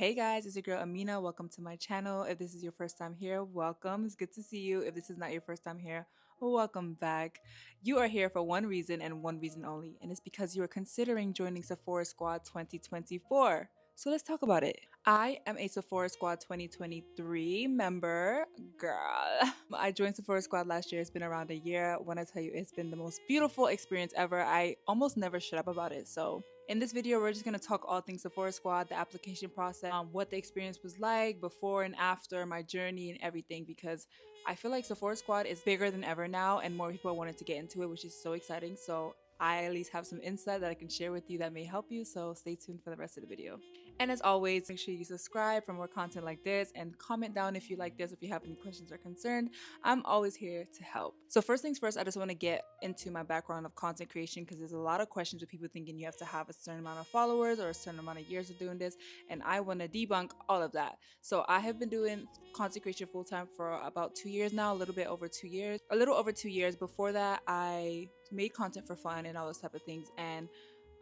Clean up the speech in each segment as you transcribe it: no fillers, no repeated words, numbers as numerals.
Hey guys, it's your girl Amina. Welcome to my channel. If this is your first time here, welcome. It's good to see you. If this is not your first time here, welcome back. You are here for one reason and one reason only, and it's because you are considering joining Sephora Squad 2024. So let's talk about it. I am a Sephora Squad 2023 member. Girl. I joined Sephora Squad last year. It's been around a year. When I tell you it's been the most beautiful experience ever, I almost never shut up about it. So in this video, we're just going to talk all things Sephora Squad, the application process, what the experience was like before and after, my journey and everything, because I feel like Sephora Squad is bigger than ever now and more people wanted to get into it, which is so exciting. So I at least have some insight that I can share with you that may help you. So stay tuned for the rest of the video. And as always, make sure you subscribe for more content like this and comment down if you like this, if you have any questions or concerns. I'm always here to help. So first things first, I just want to get into my background of content creation because there's a lot of questions with people thinking you have to have a certain amount of followers or a certain amount of years of doing this. And I want to debunk all of that. So I have been doing content creation full time for about 2 years now, a little over 2 years. Before that, I made content for fun and all those type of things. And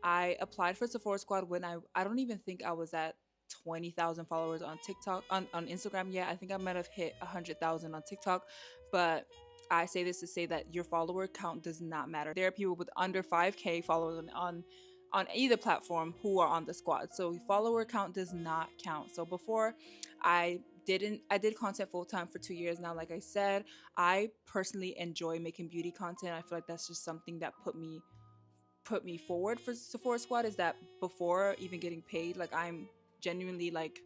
I applied for Sephora Squad when I don't even think I was at 20,000 followers on TikTok, on Instagram yet. I think I might have hit 100,000 on TikTok, but I say this to say that your follower count does not matter. There are people with under 5K followers on either platform who are on the squad. So follower count does not count. So before I did content full time for 2 years now. Like I said, I personally enjoy making beauty content. I feel like that's just something that put me forward for Sephora Squad, is that before even getting paid, like I'm genuinely like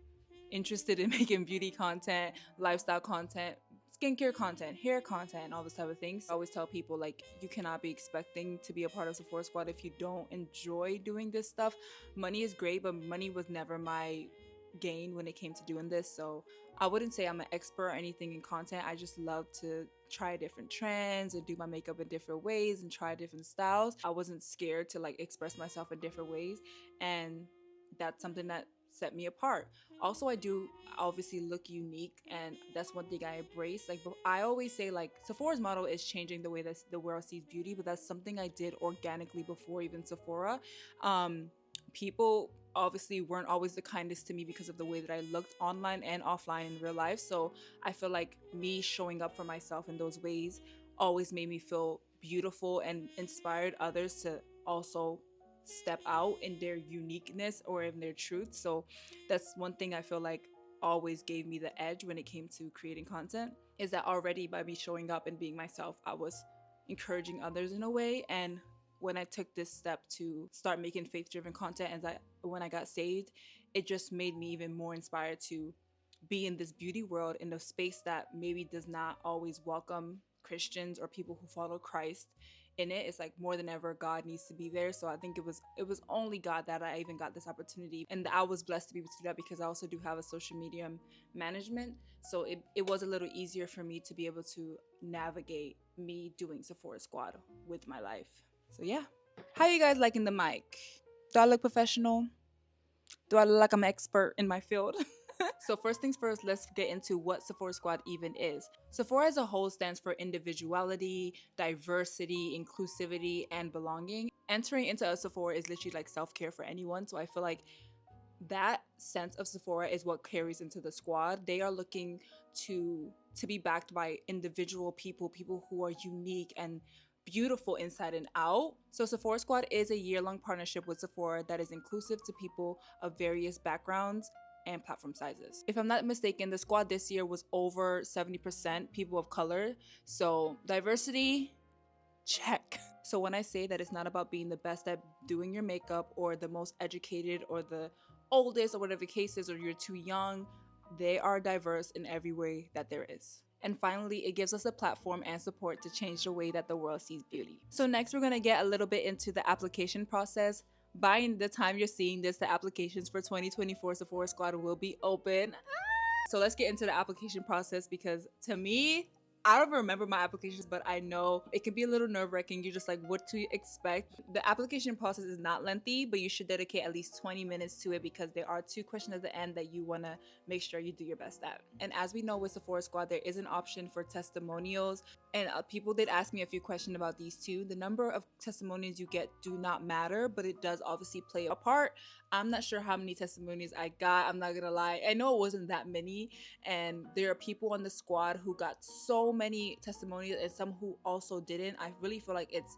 interested in making beauty content, lifestyle content, skincare content, hair content, and all this type of things. I always tell people like you cannot be expecting to be a part of Sephora Squad if you don't enjoy doing this stuff. Money is great, but money was never my gain when it came to doing this. So I wouldn't say I'm an expert or anything in content. I just love to try different trends and do my makeup in different ways and try different styles. I wasn't scared to like express myself in different ways, and that's something that set me apart. Also, I do obviously look unique, and that's one thing I embrace. Like I always say, like Sephora's model is changing the way that the world sees beauty, but that's something I did organically before even Sephora. People obviously weren't always the kindest to me because of the way that I looked online and offline in real life. So I feel like me showing up for myself in those ways always made me feel beautiful and inspired others to also step out in their uniqueness or in their truth. So that's one thing I feel like always gave me the edge when it came to creating content, is that already by me showing up and being myself, I was encouraging others in a way. And when I took this step to start making faith-driven content, and when I got saved, it just made me even more inspired to be in this beauty world, in a space that maybe does not always welcome Christians or people who follow Christ in it. It's like more than ever God needs to be there. So I think it was only God that I even got this opportunity, and I was blessed to be able to do that because I also do have a social media management. So it was a little easier for me to be able to navigate me doing Sephora Squad with my life. So yeah, how you guys liking the mic? Do I look professional? Do I look like I'm an expert in my field? So first things first, let's get into what Sephora Squad even is. Sephora as a whole stands for individuality, diversity, inclusivity, and belonging. Entering into a Sephora is literally like self-care for anyone. So I feel like that sense of Sephora is what carries into the squad. They are looking to be backed by individual people who are unique and beautiful inside and out. So Sephora Squad is a year-long partnership with Sephora that is inclusive to people of various backgrounds and platform sizes. If I'm not mistaken, the squad this year was over 70% people of color. So diversity, check. So when I say that it's not about being the best at doing your makeup or the most educated or the oldest or whatever the case is, or you're too young, they are diverse in every way that there is. And finally, it gives us a platform and support to change the way that the world sees beauty. So next, we're gonna get a little bit into the application process. By the time you're seeing this, the applications for 2024 Sephora Squad will be open. So let's get into the application process, because to me, I don't remember my applications, but I know it can be a little nerve-wracking. You're just like, what to expect? The application process is not lengthy, but you should dedicate at least 20 minutes to it because there are 2 questions at the end that you want to make sure you do your best at. And as we know with Sephora Squad, there is an option for testimonials. And people did ask me a few questions about these too. The number of testimonials you get do not matter, but it does obviously play a part. I'm not sure how many testimonials I got. I'm not gonna lie. I know it wasn't that many, and there are people on the squad who got so many testimonials and some who also didn't. I really feel like it's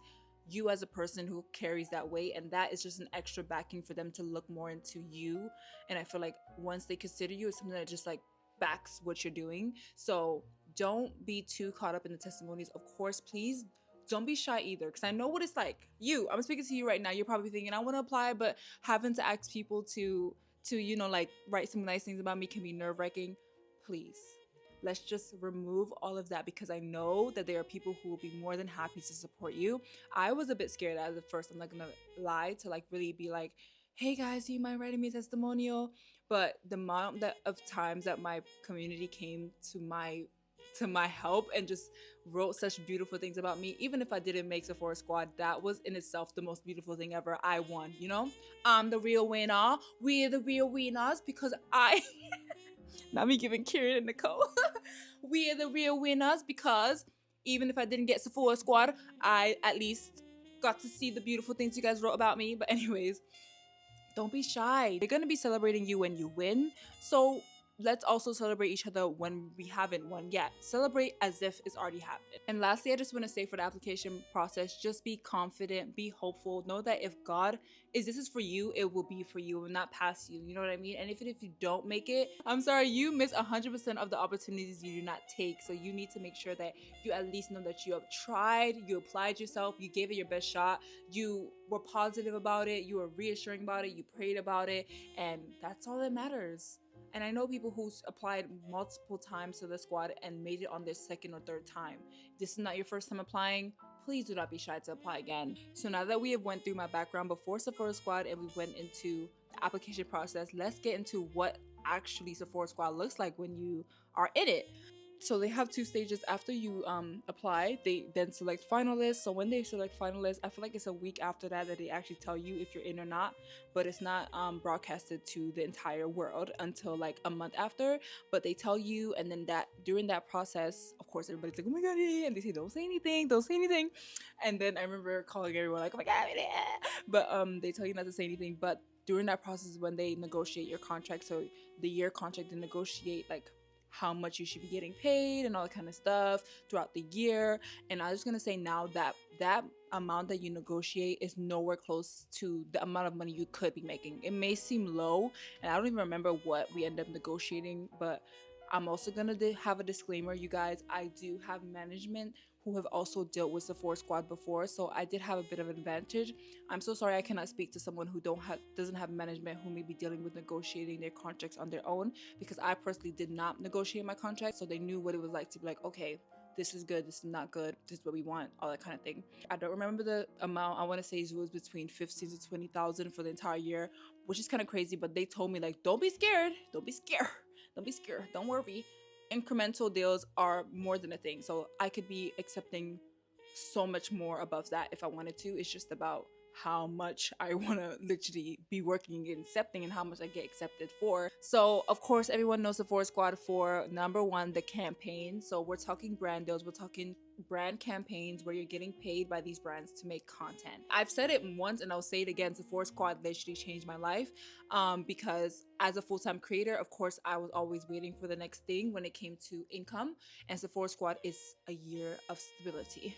you as a person who carries that weight, and that is just an extra backing for them to look more into you. And I feel like once they consider you, it's something that just like backs what you're doing. So don't be too caught up in the testimonies. Of course, please don't be shy either, because I know what it's like. I'm speaking to you right now. You're probably thinking I want to apply, but having to ask people to like write some nice things about me can be nerve-wracking. Please, let's just remove all of that, because I know that there are people who will be more than happy to support you. I was a bit scared at first, I'm not gonna lie, to like really be like, hey guys, do you mind writing me a testimonial? But the amount of times that my community came to my help and just wrote such beautiful things about me, even if I didn't make Sephora Squad, that was in itself the most beautiful thing ever. I won, I'm the real winner. We're the real winners, because I not me giving Kieran and Nicole. We are the real winners, because even if I didn't get Sephora Squad, I at least got to see the beautiful things you guys wrote about me. But anyways, don't be shy. They're going to be celebrating you when you win. So let's also celebrate each other when we haven't won yet. Celebrate as if it's already happened. And lastly, I just want to say for the application process, just be confident, be hopeful. Know that if God this is for you, it will be for you, it will not pass you. You know what I mean? And even if you don't make it, I'm sorry, you miss 100% of the opportunities you do not take. So you need to make sure that you at least know that you have tried, you applied yourself, you gave it your best shot, you were positive about it, you were reassuring about it, you prayed about it, and that's all that matters. And I know people who applied multiple times to the squad and made it on their second or third time. This is not your first time applying. Please do not be shy to apply again. So now that we have went through my background before Sephora Squad and we went into the application process, let's get into what actually Sephora Squad looks like when you are in it. So they have 2 stages. After you apply, they then select finalists. So when they select finalists, I feel like it's a week after that they actually tell you if you're in or not, but it's not broadcasted to the entire world until like a month after. But they tell you, and then that during that process, of course, everybody's like, oh my god, yeah, and they say don't say anything, and then I remember calling everyone like, oh my god, yeah. But they tell you not to say anything. But during that process, when they negotiate your contract, so the year contract, they negotiate like how much you should be getting paid and all that kind of stuff throughout the year. And I was gonna say now that that amount that you negotiate is nowhere close to the amount of money you could be making. It may seem low, and I don't even remember what we end up negotiating, but I'm also gonna have a disclaimer, you guys. I do have management who have also dealt with Sephora Squad before, so I did have a bit of an advantage. I'm so sorry I cannot speak to someone who doesn't have management, who may be dealing with negotiating their contracts on their own, because I personally did not negotiate my contract, so they knew what it was like to be like, okay, this is good, this is not good, this is what we want, all that kind of thing. I don't remember the amount. I want to say it was between 15 to 20,000 for the entire year, which is kind of crazy. But they told me like, don't be scared, don't worry. Incremental deals are more than a thing, so I could be accepting so much more above that if I wanted to. It's just about how much I want to literally be working and accepting, and how much I get accepted for. So of course everyone knows Sephora Squad for number one, the campaign. So we're talking brand deals, we're talking brand campaigns where you're getting paid by these brands to make content. I've said it once and I'll say it again, Sephora Squad literally changed my life, because as a full-time creator, of course I was always waiting for the next thing when it came to income, and Sephora Squad is a year of stability.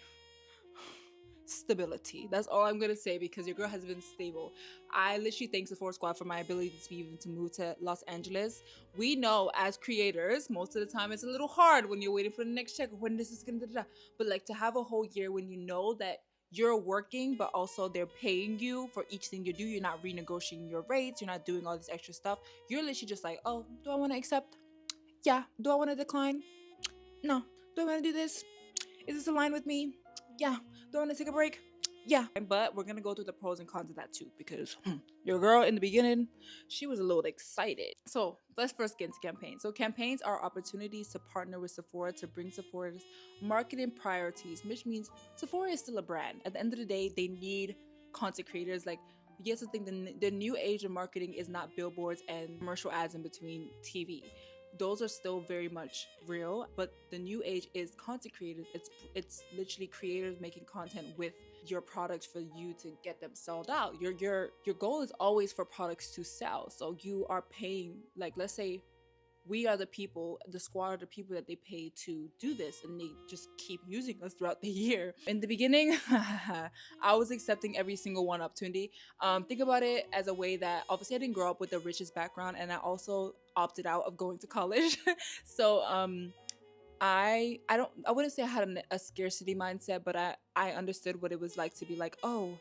That's all I'm gonna say, because your girl has been stable. I literally thank Sephora Squad for my ability to be even to move to Los Angeles. We know as creators, most of the time it's a little hard when you're waiting for the next check, or when this is gonna da-da-da. But like to have a whole year when you know that you're working, but also they're paying you for each thing you do. You're not renegotiating your rates, you're not doing all this extra stuff. You're literally just like, oh, do I want to accept? Yeah. Do I want to decline? No. Do I want to do this? Is this aligned with me? Yeah. Do I want to take a break? Yeah. But we're gonna go through the pros and cons of that too, because your girl in the beginning, she was a little excited. So let's first get into campaigns. So campaigns are opportunities to partner with Sephora to bring Sephora's marketing priorities, which means Sephora is still a brand. At the end of the day, they need content creators. Like, yes, I think the new age of marketing is not billboards and commercial ads in between TV. those are still very much real, but the new age is content creators. It's literally creators making content with your products for you to get them sold out. Your goal is always for products to sell. So you are paying, like, let's say we are the people, the squad are the people that they pay to do this, and they just keep using us throughout the year. In the beginning, I was accepting every single one opportunity. Think about it as a way that obviously I didn't grow up with the richest background, and I also opted out of going to college. So I wouldn't say I had a scarcity mindset, but I understood what it was like to be like, oh,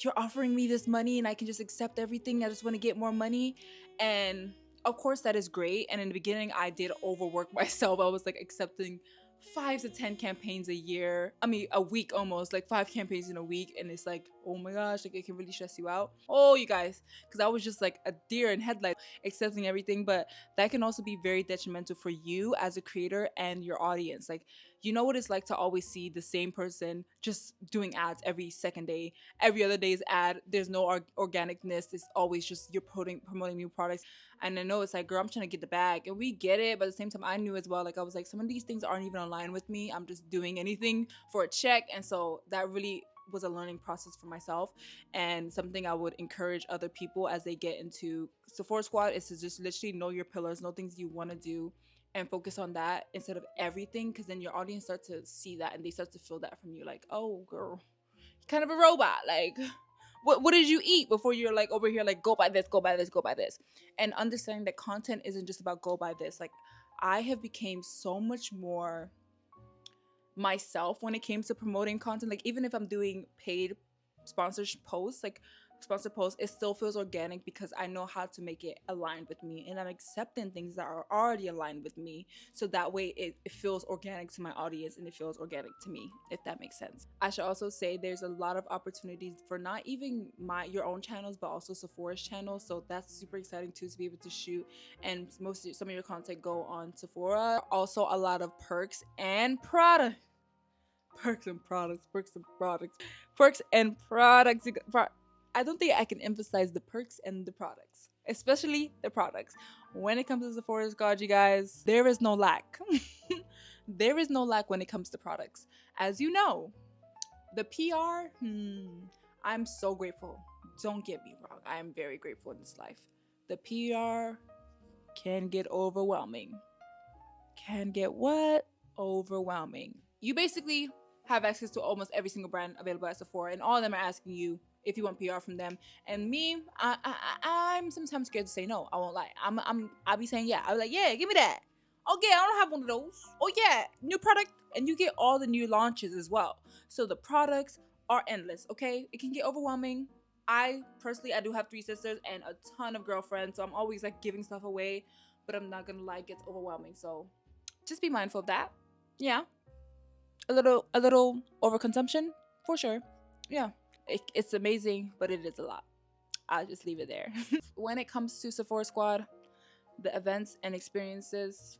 you're offering me this money and I can just accept everything. I just want to get more money. And of course that is great. And in the beginning I did overwork myself. I was like accepting 5 to 10 campaigns a year. I mean a week, almost like 5 campaigns in a week. And it's like, oh my gosh, like it can really stress you out. Oh, you guys, because I was just like a deer in headlights accepting everything. But that can also be very detrimental for you as a creator and your audience. Like, you know what it's like to always see the same person just doing ads every second day, every other day's ad. There's no organicness. It's always just you're promoting new products. And I know it's like, girl, I'm trying to get the bag, and we get it, but at the same time I knew as well, like I was like, some of these things aren't even aligned with me. I'm just doing anything for a check. And so that really was a learning process for myself, and something I would encourage other people as they get into Sephora Squad is to just literally know your pillars, know things you want to do, and focus on that instead of everything, because then your audience starts to see that and they start to feel that from you, like, oh girl, you're kind of a robot. Like, what did you eat before you're like over here like, go buy this, go buy this, go buy this. And understanding that content isn't just about go buy this. Like, I have became so much more myself when it came to promoting content. Like, even if I'm doing paid sponsorship posts, like sponsor posts, it still feels organic because I know how to make it aligned with me, and I'm accepting things that are already aligned with me, so that way it feels organic to my audience and it feels organic to me, if that makes sense. I should also say there's a lot of opportunities for not even your own channels, but also Sephora's channel. So that's super exciting too, to be able to shoot and some of your content go on Sephora. Also a lot of perks and products. Perks and products, perks and products, perks and products. I don't think I can emphasize the perks and the products, especially the products. When it comes to Sephora Squad, you guys, there is no lack. There is no lack when it comes to products. As you know, the PR, I'm so grateful. Don't get me wrong. I am very grateful in this life. The PR can get overwhelming. Can get what? Overwhelming. You basically have access to almost every single brand available at Sephora, and all of them are asking you if you want PR from them. And me, I'm sometimes scared to say no. I won't lie. I'll be saying yeah. I'll be like, yeah, give me that. Okay, I don't have one of those. Oh yeah, new product, and you get all the new launches as well. So the products are endless. Okay, it can get overwhelming. I personally, I do have 3 sisters and a ton of girlfriends, so I'm always like giving stuff away. But I'm not gonna lie, it gets overwhelming. So just be mindful of that. Yeah, a little overconsumption for sure. Yeah, it's amazing, but it is a lot. I'll just leave it there. When it comes to Sephora Squad, the events and experiences,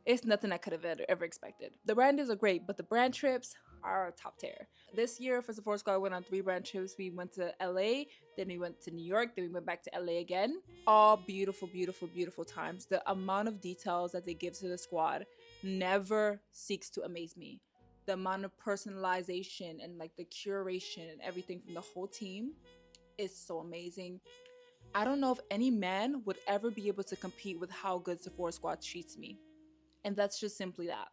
it's nothing I could have ever expected. The brand deals are great, but the brand trips are top tier. This year for Sephora Squad, we went on 3 brand trips. We went to LA, then we went to New York, then we went back to LA again. All beautiful, beautiful, beautiful times. The amount of details that they give to the squad never seeks to amaze me. The amount of personalization and like the curation and everything from the whole team is so amazing. I don't know if any man would ever be able to compete with how good Sephora Squad treats me. And that's just simply that.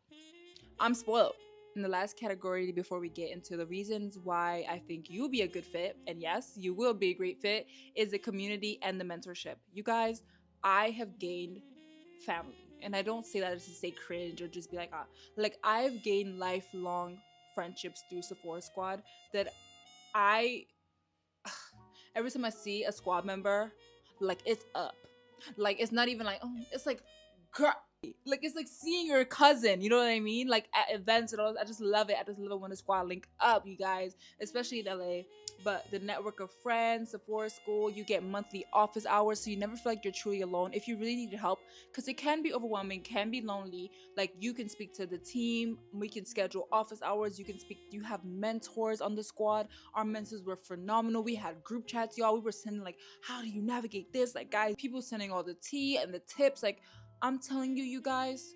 I'm spoiled. In the last category, before we get into the reasons why I think you'll be a good fit, and yes, you will be a great fit, is the community and the mentorship. You guys, I have gained family. And I don't say that just to say cringe or just be like, ah. Like, I've gained lifelong friendships through Sephora Squad that every time I see a squad member, like, it's up. Like, it's not even like, oh, it's like, girl. Like, it's like seeing your cousin, you know what I mean? Like, at events and all, I just love it. I just love it when the squad link up, you guys, especially in LA. But the network of friends, Sephora School, you get monthly office hours, so you never feel like you're truly alone if you really need help, because it can be overwhelming, can be lonely. Like, you can speak to the team, we can schedule office hours, you have mentors on the squad. Our mentors were phenomenal. We had group chats, y'all. We were sending like, how do you navigate this? Like, guys, people sending all the tea and the tips. Like, I'm telling you, you guys,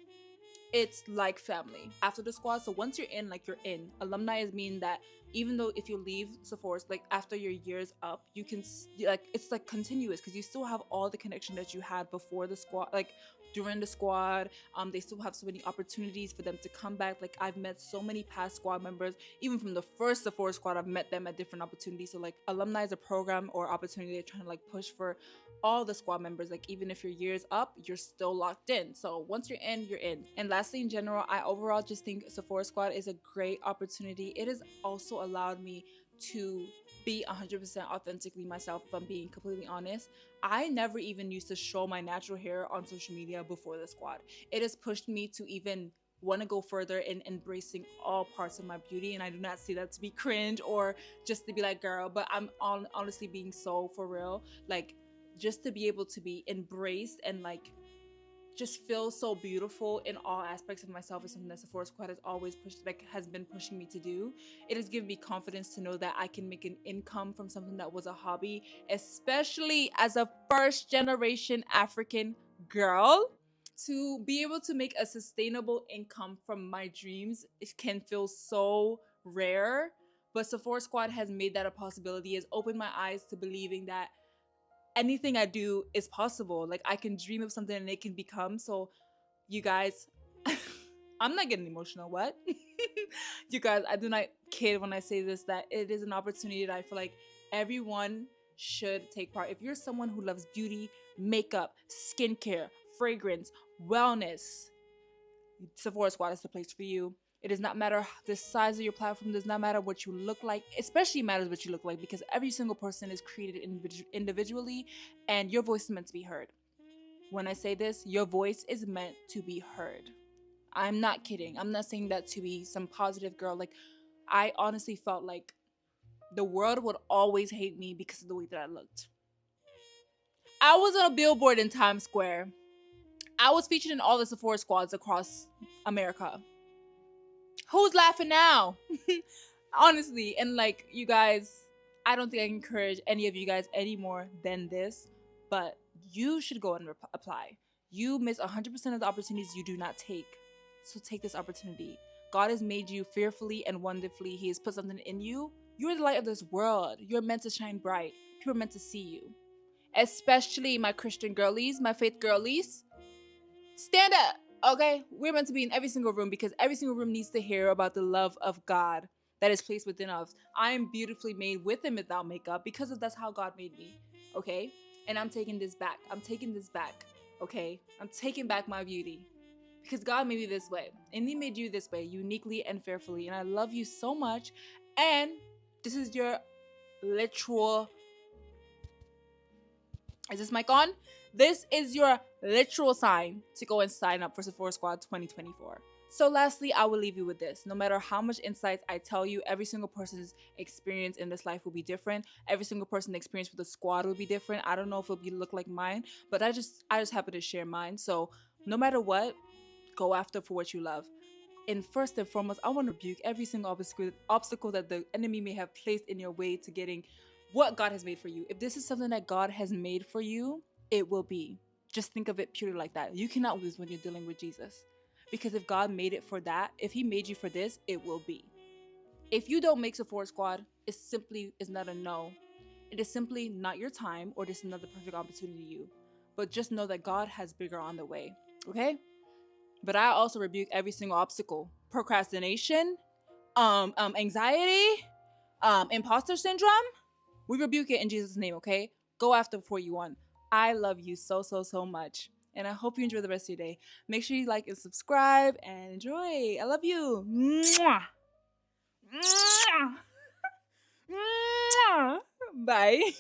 it's like family after the squad. So once you're in, like, you're in. Alumni is mean that even though if you leave Sephora, like after your years up, you can like, it's like continuous because you still have all the connection that you had before the squad, like during the squad. They still have so many opportunities for them to come back. Like, I've met so many past squad members, even from the first Sephora squad. I've met them at different opportunities. So like, alumni is a program or opportunity they're trying to like push for all the squad members. Like, even if your year's up, you're still locked in. So once you're in, you're in. And lastly, in general, I overall just think Sephora Squad is a great opportunity. It has also allowed me to be 100% authentically myself. If I'm being completely honest, I never even used to show my natural hair on social media before the squad. It has pushed me to even want to go further in embracing all parts of my beauty, and I do not see that to be cringe or just to be like, girl, but I'm honestly being so for real. Like, just to be able to be embraced and like just feel so beautiful in all aspects of myself is something that Sephora Squad has always pushed, like has been pushing me to do. It has given me confidence to know that I can make an income from something that was a hobby, especially as a first generation African girl. To be able to make a sustainable income from my dreams, it can feel so rare. But Sephora Squad has made that a possibility, has opened my eyes to believing that anything I do is possible. Like, I can dream of something and it can become. So, you guys, I'm not getting emotional. What? You guys, I do not kid when I say this, that it is an opportunity that I feel like everyone should take part. If you're someone who loves beauty, makeup, skincare, fragrance, wellness, Sephora Squad is the place for you. It does not matter the size of your platform. It does not matter what you look like. Especially matters what you look like, because every single person is created individually, and your voice is meant to be heard. When I say this, your voice is meant to be heard. I'm not kidding. I'm not saying that to be some positive girl. Like, I honestly felt like the world would always hate me because of the way that I looked. I was on a billboard in Times Square. I was featured in all the Sephora squads across America. Who's laughing now? Honestly, and like, you guys, I don't think I can encourage any of you guys any more than this, but you should go and apply. You miss 100% of the opportunities you do not take. So take this opportunity. God has made you fearfully and wonderfully. He has put something in you. You're the light of this world. You're meant to shine bright. People are meant to see you. Especially my Christian girlies, my faith girlies. Stand up. Okay, we're meant to be in every single room because every single room needs to hear about the love of God that is placed within us. I am beautifully made with and without makeup because that's how God made me. Okay, and I'm taking this back. I'm taking this back. Okay, I'm taking back my beauty because God made me this way, and He made you this way, uniquely and fearfully. And I love you so much. And this is your literal. Is this mic on? This is your literal sign to go and sign up for Sephora Squad 2024. So lastly, I will leave you with this. No matter how much insights I tell you, every single person's experience in this life will be different. Every single person's experience with the squad will be different. I don't know if it'll be look like mine, but I just happen to share mine. So no matter what, go after for what you love. And first and foremost, I want to rebuke every single obstacle that the enemy may have placed in your way to getting what God has made for you. If this is something that God has made for you, it will be. Just think of it purely like that. You cannot lose when you're dealing with Jesus. Because if God made it for that, if He made you for this, it will be. If you don't make Sephora Squad, it simply is not a no. It is simply not your time, or this is not the perfect opportunity to you. But just know that God has bigger on the way. Okay? But I also rebuke every single obstacle. Procrastination, anxiety, imposter syndrome. We rebuke it in Jesus' name, okay? Go after before you want. I love you so, so, so much. And I hope you enjoy the rest of your day. Make sure you like and subscribe and enjoy. I love you. Mwah. Mwah. Mwah. Bye.